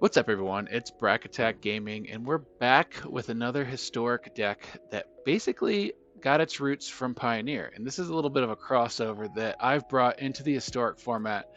What's up, everyone? It's Brack Attack Gaming, and we're back with another historic deck that basically got its roots from Pioneer. And this is a little bit of a crossover that I've brought into the historic format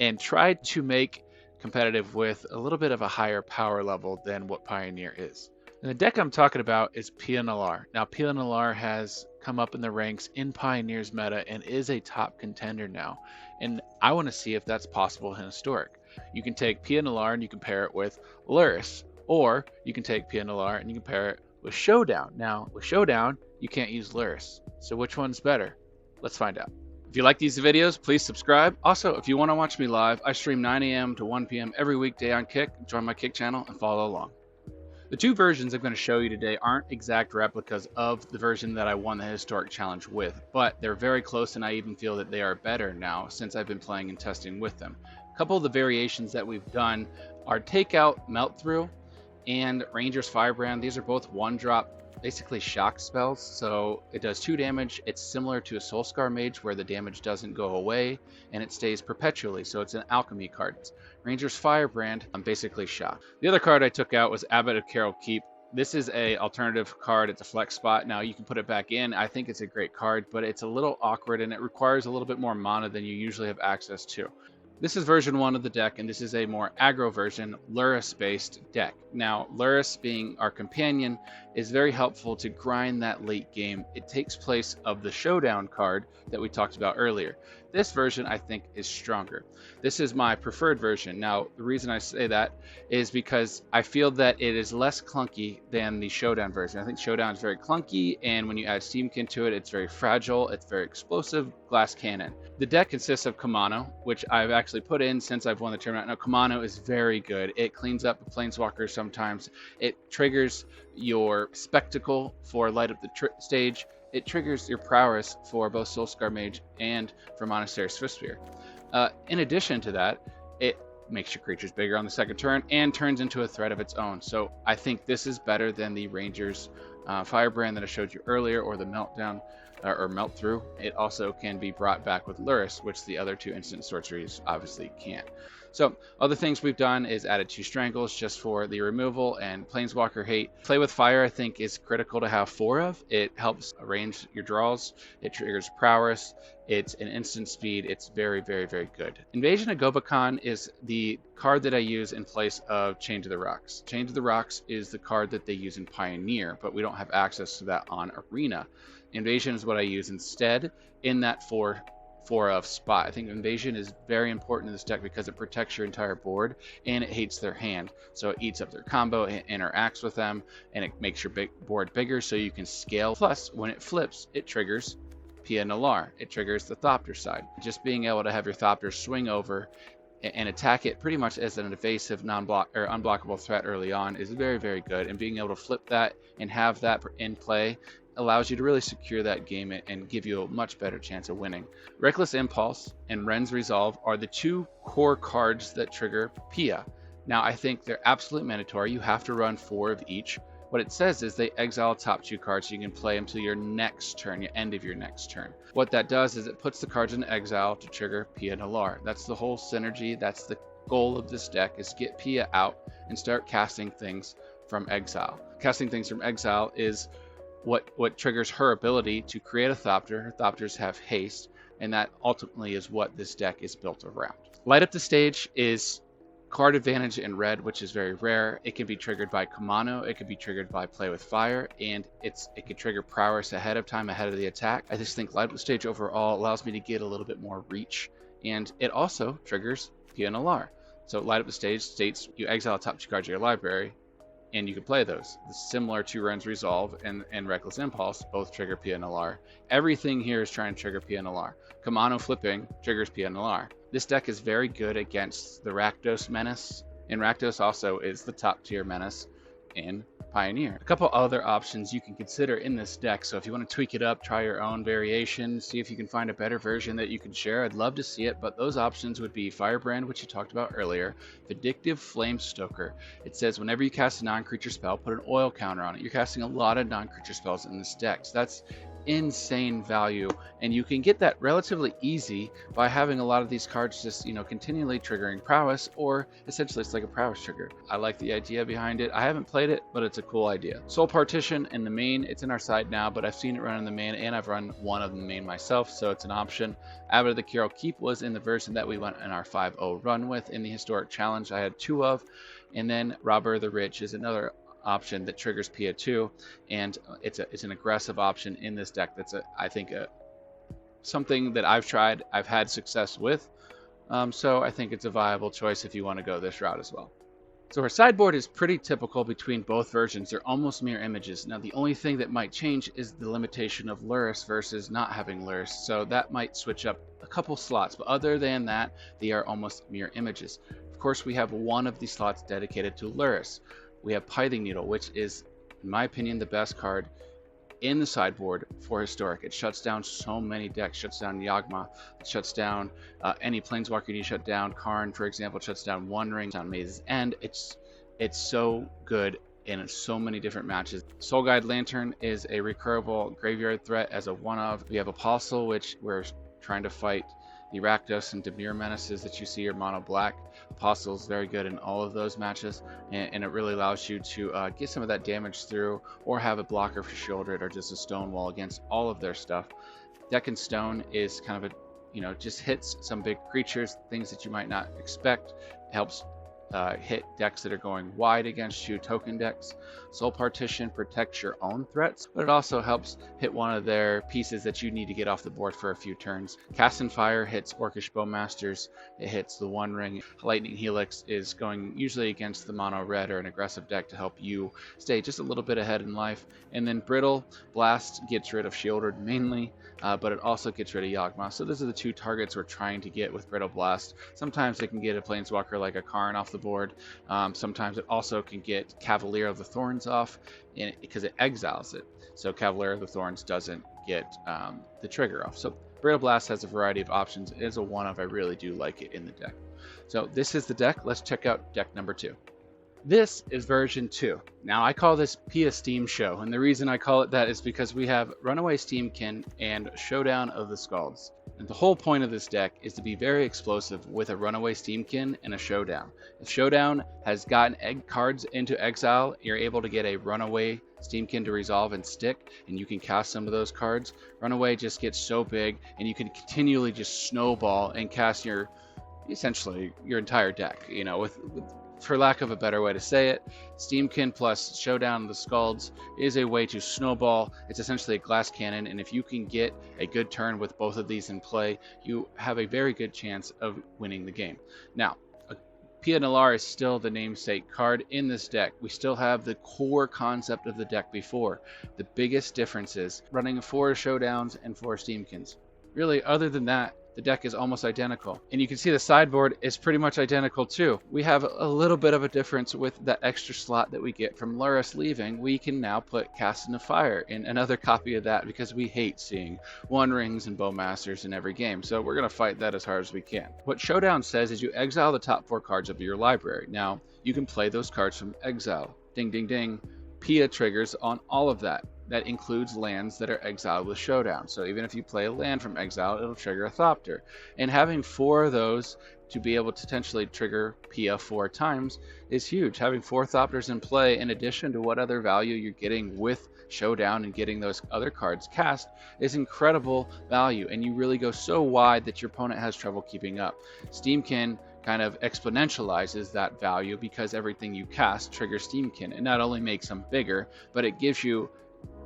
and tried to make competitive with a little bit of a higher power level than what Pioneer is. And the deck I'm talking about is Pia Nalaar. Now, Pia Nalaar has come up in the ranks in Pioneer's meta and is a top contender now. And I want to see if that's possible in historic. You can take Pia Nalaar and you can pair it with Luris, or you can take Pia Nalaar and you can pair it with Showdown. Now, with Showdown, you can't use Luris. So which one's better? Let's find out. If you like these videos, please subscribe. Also, if you want to watch me live, I stream 9 a.m. to 1 p.m. every weekday on Kick. Join my Kick channel and follow along. The two versions I'm going to show you today aren't exact replicas of the version that I won the Historic Challenge with, but they're very close, and I even feel that they are better now since I've been playing and testing with them. A couple of the variations that we've done are Takeout, Melt Through, and Ranger's Firebrand. These are both one-drop, basically shock spells, so it does 2 damage. It's similar to a Soulscar Mage where the damage doesn't go away and it stays perpetually, so it's an alchemy card. Ranger's Firebrand, I'm basically shock. The other card I took out was Abbot of Carroll Keep. This is a alternative card. It's a flex spot. Now you can put it back in. I think it's a great card, but it's a little awkward and it requires a little bit more mana than you usually have access to. This is version 1 of the deck, and this is a more aggro version, Luris-based deck. Now, Luris, being our companion, is very helpful to grind that late game. It takes place of the Showdown card that we talked about earlier. This version, I think, is stronger. This is my preferred version. Now, the reason I say that is because I feel that it is less clunky than the Showdown version. I think Showdown is very clunky, and when you add Steamkin to it, it's very fragile, it's very explosive, glass cannon. The deck consists of Kamano, which I've actually put in since I've won the tournament. Now, Kamano is very good. It cleans up the Planeswalkers sometimes. It triggers your Spectacle for Light Up the Stage. It triggers your Prowess for both Soulscar Mage and for Monastery Swiftspear. In addition to that, it makes your creatures bigger on the second turn and turns into a threat of its own. So I think this is better than the Ranger's Firebrand that I showed you earlier, or the Meltdown or Melt Through. It also can be brought back with Luris, which the other 2 instant sorceries obviously can't. So other things we've done is added 2 Strangles just for the removal and Planeswalker hate. Play with Fire, I think, is critical to have 4 of. It helps arrange your draws. It triggers Prowess. It's an instant speed. It's very, very, very good. Invasion of Gobakhan is the card that I use in place of Chain to the Rocks. Chain to the Rocks is the card that they use in Pioneer, but we don't have access to that on Arena. Invasion is what I use instead in that 4 of spot. I think Invasion is very important in this deck because it protects your entire board and it hates their hand. So it eats up their combo, it interacts with them, and it makes your board bigger so you can scale. Plus, when it flips, it triggers Pia Nalaar. It triggers the Thopter side. Just being able to have your Thopter swing over and attack it pretty much as an evasive unblockable threat early on is very, very good. And being able to flip that and have that in play allows you to really secure that game and give you a much better chance of winning. Reckless Impulse and Ren's Resolve are the 2 core cards that trigger Pia. Now, I think they're absolutely mandatory. You have to run 4 of each. What it says is they exile top 2 cards so you can play them till your next turn, your end of your next turn. What that does is it puts the cards in exile to trigger Pia Nalaar. That's the whole synergy. That's the goal of this deck, is get Pia out and start casting things from exile. Casting things from exile is what triggers her ability to create a Thopter. Her Thopters have haste, and that ultimately is what this deck is built around. Light Up the Stage is card advantage in red, which is very rare. It can be triggered by Kamano, it can be triggered by Play with Fire, and it can trigger Prowess ahead of time, ahead of the attack. I just think Light Up the Stage overall allows me to get a little bit more reach, and it also triggers Pia Nalaar. So Light Up the Stage states you exile top 2 cards of your library, and you can play those. It's similar to Ren's Resolve and Reckless Impulse, both trigger Pia Nalaar. Everything here is trying to trigger Pia Nalaar. Kamano flipping triggers Pia Nalaar. This deck is very good against the Rakdos Menace, and Rakdos also is the top tier menace in Pioneer. A couple other options you can consider in this deck, so if you want to tweak it up, try your own variation, see if you can find a better version that you can share, I'd love to see it, but those options would be Firebrand, which you talked about earlier, Vindictive Flamestoker. It says whenever you cast a non-creature spell, put an oil counter on it. You're casting a lot of non-creature spells in this deck, so that's insane value, and you can get that relatively easy by having a lot of these cards just, continually triggering prowess, or essentially it's like a prowess trigger. I like the idea behind it. I haven't played it, but it's a cool idea. Soul Partition in the main, it's in our side now, but I've seen it run in the main, and I've run one of the main myself, so it's an option. Abbot of the Kiro Keep was in the version that we went in our 5-0 run with in the Historic Challenge. I had 2 of, and then Robber of the Rich is another option that triggers Pia 2, and it's an aggressive option in this deck. That's I think something that I've tried, I've had success with, so I think it's a viable choice if you want to go this route as well. So our sideboard is pretty typical between both versions. They're almost mirror images. Now the only thing that might change is the limitation of Lurrus versus not having Lurrus, so that might switch up a couple slots, but other than that, they are almost mirror images. Of course, we have one of these slots dedicated to Lurrus. We have Pithing Needle, which is, in my opinion, the best card in the sideboard for Historic. It shuts down so many decks. Shuts down Yawgmoth. It shuts down any Planeswalker you need to shut down. Karn, for example, shuts down One Ring, down Maze's End. It's so good in so many different matches. Soul Guide Lantern is a recurable graveyard threat as a one-of. We have Apostle, which we're trying to fight the Rakdos and Dimir menaces that you see are mono black. Apostle is very good in all of those matches, and it really allows you to get some of that damage through, or have a blocker for Shieldred, or just a stone wall against all of their stuff. Deck and Stone is kind of a, just hits some big creatures, things that you might not expect. It helps hit decks that are going wide against you, token decks. Soul Partition protects your own threats, but it also helps hit one of their pieces that you need to get off the board for a few turns. Cast and Fire hits Orcish Bowmasters, it hits the One Ring. Lightning Helix is going usually against the mono red or an aggressive deck to help you stay just a little bit ahead in life. And then Brittle Blast gets rid of Shieldred mainly, but it also gets rid of Yawgmoth. So those are the 2 targets we're trying to get with Brittle Blast. Sometimes it can get a Planeswalker like a Karn off the board. Sometimes it also can get Cavalier of the Thorns off because it exiles it. So Cavalier of the Thorns doesn't get the trigger off. So Brittle Blast has a variety of options. It is a one-of. I really do like it in the deck. So this is the deck. Let's check out deck number 2. This is version 2. Now I call this Pia Steam Show, and the reason I call it that is because we have Runaway Steamkin and Showdown of the Skalds. And the whole point of this deck is to be very explosive with a Runaway Steamkin and a Showdown. If Showdown has gotten cards into exile, you're able to get a Runaway Steamkin to resolve and stick, and you can cast some of those cards. Runaway just gets so big, and you can continually just snowball and cast essentially your entire deck, with for lack of a better way to say it. Steamkin plus Showdown of the Skalds is a way to snowball. It's essentially a glass cannon, and if you can get a good turn with both of these in play, you have a very good chance of winning the game. Now, Pia Nalaar is still the namesake card in this deck. We still have the core concept of the deck before. The biggest difference is running 4 Showdowns and 4 Steamkins. Really, other than that, the deck is almost identical. And you can see the sideboard is pretty much identical too. We have a little bit of a difference with that extra slot that we get from Lurrus leaving. We can now put Cast into Fire in another copy of that, because we hate seeing One Rings and Bowmasters in every game. So we're going to fight that as hard as we can. What Showdown says is you exile the top 4 cards of your library. Now, you can play those cards from exile. Ding, ding, ding. Pia triggers on all of that. That includes lands that are exiled with Showdown. So even if you play a land from exile, it'll trigger a Thopter. And having 4 of those to be able to potentially trigger Pia 4 times is huge. Having 4 Thopters in play, in addition to what other value you're getting with Showdown and getting those other cards cast, is incredible value. And you really go so wide that your opponent has trouble keeping up. Steamkin kind of exponentializes that value because everything you cast triggers Steamkin. It not only makes them bigger, but it gives you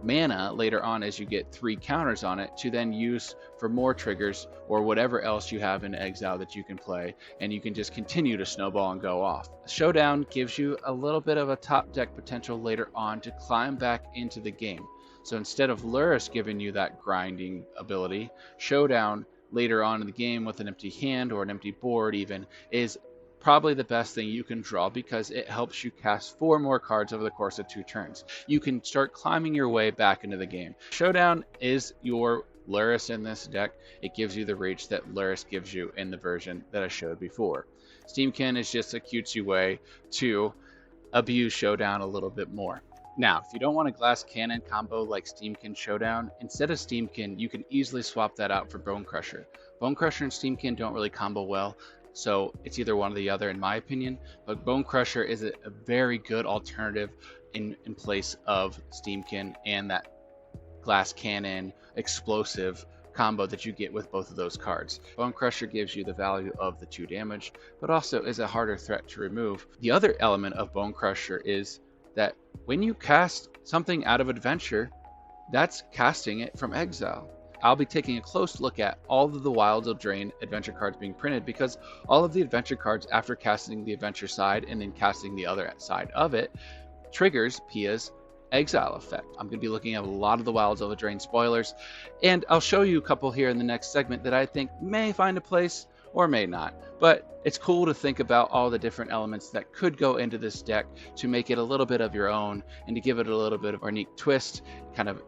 mana later on as you get 3 counters on it to then use for more triggers or whatever else you have in exile that you can play, and you can just continue to snowball and go off. Showdown gives you a little bit of a top deck potential later on to climb back into the game. So instead of Lurrus giving you that grinding ability, Showdown later on in the game with an empty hand or an empty board even is probably the best thing you can draw, because it helps you cast 4 more cards over the course of 2 turns. You can start climbing your way back into the game. Showdown is your Lurrus in this deck. It gives you the reach that Lurrus gives you in the version that I showed before. Steamkin is just a cutesy way to abuse Showdown a little bit more. Now, if you don't want a glass cannon combo like Steamkin Showdown, instead of Steamkin, you can easily swap that out for Bone Crusher. Bone Crusher and Steamkin don't really combo well, so it's either one or the other in my opinion, but Bone Crusher is a very good alternative in place of Steamkin and that glass cannon explosive combo that you get with both of those cards. Bone Crusher gives you the value of the 2 damage, but also is a harder threat to remove. The other element of Bone Crusher is that when you cast something out of adventure, that's casting it from exile. I'll be taking a close look at all of the Wilds of Drain adventure cards being printed, because all of the adventure cards after casting the adventure side and then casting the other side of it triggers Pia's exile effect. I'm going to be looking at a lot of the Wilds of Drain spoilers, and I'll show you a couple here in the next segment that I think may find a place or may not. But it's cool to think about all the different elements that could go into this deck to make it a little bit of your own and to give it a little bit of a unique twist, kind of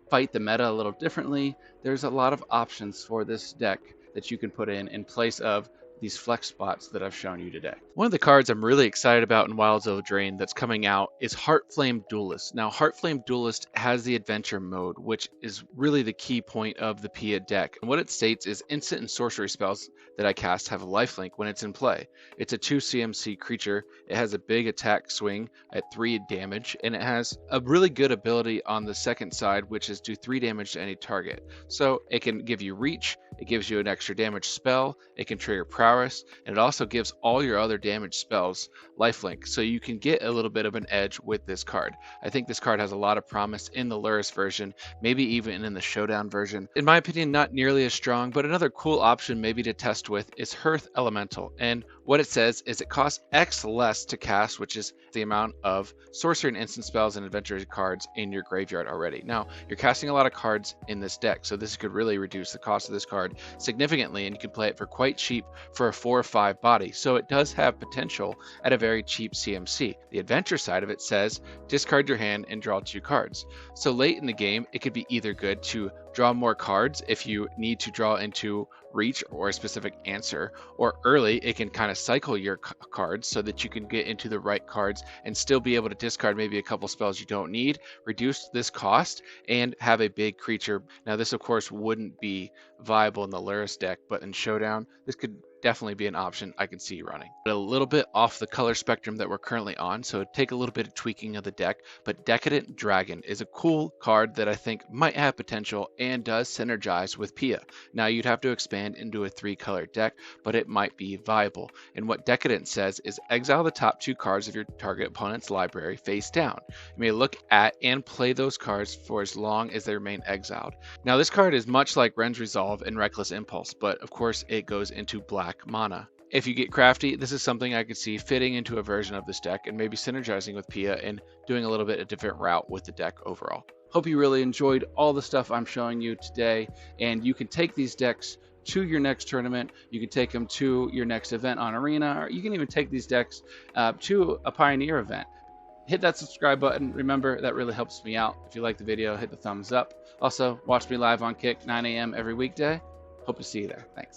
fight the meta a little differently. There's a lot of options for this deck that you can put in place of these flex spots that I've shown you today. One of the cards I'm really excited about in Wilds of Drain that's coming out is Heartflame Duelist. Now, Heartflame Duelist has the adventure mode, which is really the key point of the Pia deck. And what it states is instant and sorcery spells that I cast have a lifelink when it's in play. It's a 2 CMC creature. It has a big attack swing at 3 damage, and it has a really good ability on the second side, which is do 3 damage to any target. So it can give you reach, it gives you an extra damage spell, it can trigger prowess, and it also gives all your other damage spells lifelink, so you can get a little bit of an edge with this card. I think this card has a lot of promise in the Lurrus version, maybe even in the Showdown version. In my opinion, not nearly as strong, but another cool option maybe to test with is Hearth Elemental. And what it says is it costs X less to cast, which is the amount of sorcery and instant spells and adventure cards in your graveyard already. Now, you're casting a lot of cards in this deck, so this could really reduce the cost of this card significantly, and you can play it for quite cheap for a 4 or 5 body. So it does have potential at a very cheap CMC. The adventure side of it says discard your hand and draw 2 cards. So late in the game, it could be either good to draw more cards if you need to draw into reach or a specific answer, or early it can kind of cycle your cards so that you can get into the right cards and still be able to discard maybe a couple spells you don't need, reduce this cost, and have a big creature. Now this of course wouldn't be viable in the Lurrus deck, but in Showdown this could definitely be an option I can see running. But a little bit off the color spectrum that we're currently on, so take a little bit of tweaking of the deck, but Decadent Dragon is a cool card that I think might have potential and does synergize with Pia. Now you'd have to expand into a 3-color deck, but it might be viable. And what Decadent says is exile the top 2 cards of your target opponent's library face down. You may look at and play those cards for as long as they remain exiled. Now this card is much like Ren's Resolve and Reckless Impulse, but of course it goes into black mana. If you get crafty, this is something I could see fitting into a version of this deck and maybe synergizing with Pia and doing a little bit of different route with the deck overall. Hope you really enjoyed all the stuff I'm showing you today, and you can take these decks to your next tournament, you can take them to your next event on Arena, or you can even take these decks to a Pioneer event. Hit that subscribe button. Remember, that really helps me out. If you like the video, hit the thumbs up. Also, watch me live on Kick, 9 a.m. every weekday. Hope to see you there. Thanks.